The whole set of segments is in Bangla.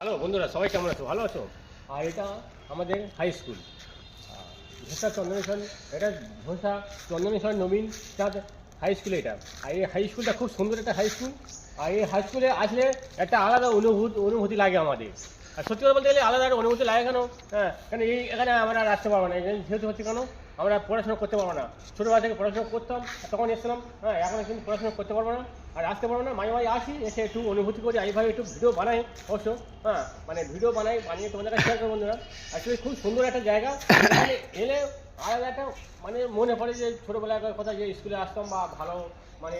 হ্যালো বন্ধুরা, সবাই কেমন আছো? ভালো আছো? আর এটা আমাদের হাই স্কুল ধোসা চন্দনেশ্বর, এটা ধোসা চন্দনেশ্বর নবীন চাঁদ হাই স্কুল। এটা আর এই হাই স্কুলটা খুব সুন্দর একটা হাই স্কুল। আর এই হাই স্কুলে আসলে একটা আলাদা অনুভূতি লাগে আমাদের। আর সত্যি কথা বলতে গেলে আলাদা একটা অনুভূতি লাগে কেন? কেন এই এখানে আমরা আর আসতে পারবো না, যেহেতু হচ্ছে কেন আমরা পড়াশোনা করতে পারবো না। ছোটোবেলা থেকে পড়াশোনা করতাম, তখন এসেছিলাম, এখন কিন্তু পড়াশোনা করতে পারবো না আর আসতে পারবো না। মাঝে মাঝে আসি, এসে একটু অনুভূতি করি, এইভাবে একটু ভিডিও বানাই অবশ্য। মানে ভিডিও বানিয়ে তোমাদের কাছে শেয়ার করবো বন্ধুরা। অ্যাকচুয়ালি খুব সুন্দর একটা জায়গা। এখানে এলে আলাদা একটা মানে মনে পড়ে যে ছোটোবেলার কথা, যে স্কুলে আসতাম বা ভালো মানে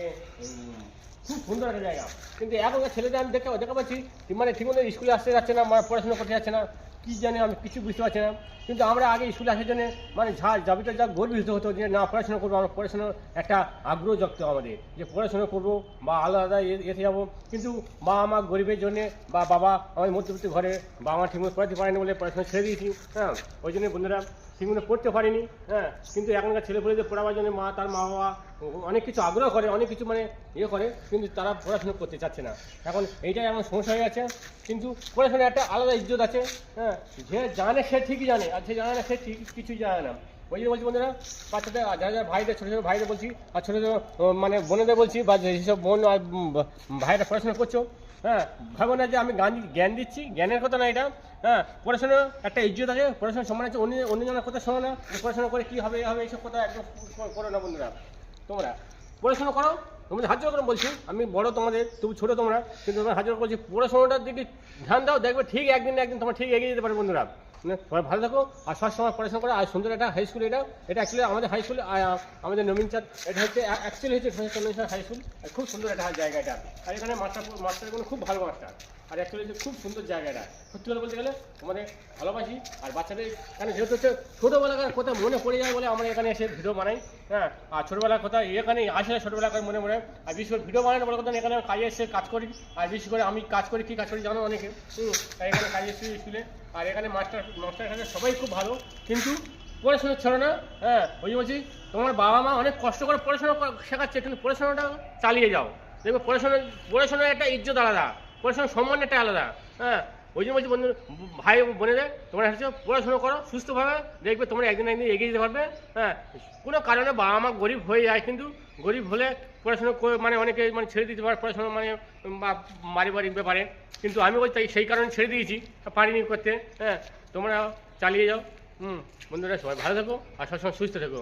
খুব সুন্দর একটা জায়গা। কিন্তু এখনকার ছেলেদের আমি দেখা পাচ্ছি মানে ঠিকমতো স্কুলে আসতে যাচ্ছে না, মানে পড়াশোনা করতে যাচ্ছে না, কী জানি আমি কিছু বুঝতে পারছি না। কিন্তু আমরা আগে স্কুলে আসার জন্য মানে যাবিটা যা গর্বিত হতো যে না পড়াশোনা করবো, আমরা পড়াশোনার একটা আগ্রহ জাগতো আমাদের, যে পড়াশোনা করবো বা আলাদা এসে যাবো। কিন্তু মা আমার গরিবের জন্যে বা বাবা আমার মধ্যবিত্ত ঘরে, বাবা আমার ঠিকমতো পড়াতে পারেনি বলে পড়াশোনা ছেড়ে দিয়েছি। ওই জন্য বন্ধুরা ঠিকমতো পড়তে পারিনি। কিন্তু এখনকার ছেলেপুলেদের পড়াবার জন্য তার মা বাবা অনেক কিছু আগ্রহ করে, অনেক কিছু মানে করে, কিন্তু তারা পড়াশোনা করতে চাচ্ছে না। এখন এইটাই এমন সমস্যা হয়ে গেছে। কিন্তু পড়াশোনার একটা আলাদা ইজ্জত আছে। যে জানে সে ঠিকই জানে, আর যে জানে না সে ঠিক কিছুই জানে না। ওই জন্য বলছি বন্ধুরা, বাচ্চাদের যারা ভাইদের ছোটো ছোটো ভাইদের বলছি, আর ছোটো ছোটো মানে বোনেদের বলছি, বা যেসব বোন আর ভাইরা পড়াশোনা করছো, ভাবো না যে আমি জ্ঞান দিচ্ছি, জ্ঞানের কথা না এটা। পড়াশোনা একটা ইজ্জত আছে, পড়াশোনা সম্মান আছে। অন্যজনের কথা শোনো না, পড়াশোনা করে কী হবে হবে এইসব কথা একদম করো না বন্ধুরা। তোমরা পড়াশোনা করো, তোমাদের হাজার করে বলছি, আমি বড় তোমাদের, তবু ছোটো তোমরা, কিন্তু তোমার হাজার করে বলছি পড়াশোনাটার দিকে ধ্যান দাও, দেখবে ঠিক একদিন না একদিন তোমরা ঠিক এগিয়ে যেতে পারো বন্ধুরা। সবাই ভালো থাকো আর সবসময় পড়াশোনা করো। আর সুন্দর একটা হাই স্কুল এটা অ্যাকচুয়ালি আমাদের হাই স্কুল, আমাদের নবীন চাঁদ, এটা হচ্ছে অ্যাকচুয়ালি হচ্ছে চন্দনেশ্বর হাই স্কুল। আর খুব সুন্দর একটা জায়গা এটা। আর এখানে মাস্টারগুলো খুব ভালো মাস্টার। আর অ্যাকচুয়ালি খুব সুন্দর জায়গা এটা। সত্যি কথা বলতে গেলে তোমাদের ভালোবাসি। আর বাচ্চাদের এখানে যেহেতু হচ্ছে ছোটোবেলাকার কথা মনে পড়ে যায় বলে আমরা এখানে এসে ভিডিও বানাই। আর ছোটোবেলার কথা এখানে আসলে ছোটোবেলাকার মনে মনে। আর বিশেষ করে ভিডিও বানানো বলে কথা, এখানে কাজে এসে কাজ করি। আর বিশেষ করে আমি কাজ করি, কী কাজ করি জানো অনেকে। এখানে কাজে এসেছি স্কুলে। আর এখানে মাস্টার এখানে সবাই খুব ভালো, কিন্তু পড়াশোনা ছিল না। ওই বলছি তোমার বাবা মা অনেক কষ্ট করে পড়াশোনা শেখাচ্ছে, কিন্তু পড়াশোনাটা চালিয়ে যাও। দেখবে পড়াশোনার একটা ইজ্জত আলাদা, পড়াশোনার সম্মান একটা আলাদা। ওই জন্য বলছি বন্ধু ভাই বোনেদের, তোমরা হচ্ছে পড়াশোনা করো সুস্থভাবে, দেখবে তোমরা একদিন এগিয়ে যেতে পারবে। কোনো কারণে বাবা মা গরিব হয়ে যায়, কিন্তু গরিব হলে পড়াশোনা করে মানে অনেকে মানে ছেড়ে দিতে পারে পড়াশোনা, মানে পারিবারিক ব্যাপারে। কিন্তু আমি ওই সেই কারণে ছেড়ে দিয়েছি, পারিনি করতে। তোমরা চালিয়ে যাও। বন্ধুরা সবাই ভালো থেকো আর সবসময় সুস্থ থেকো।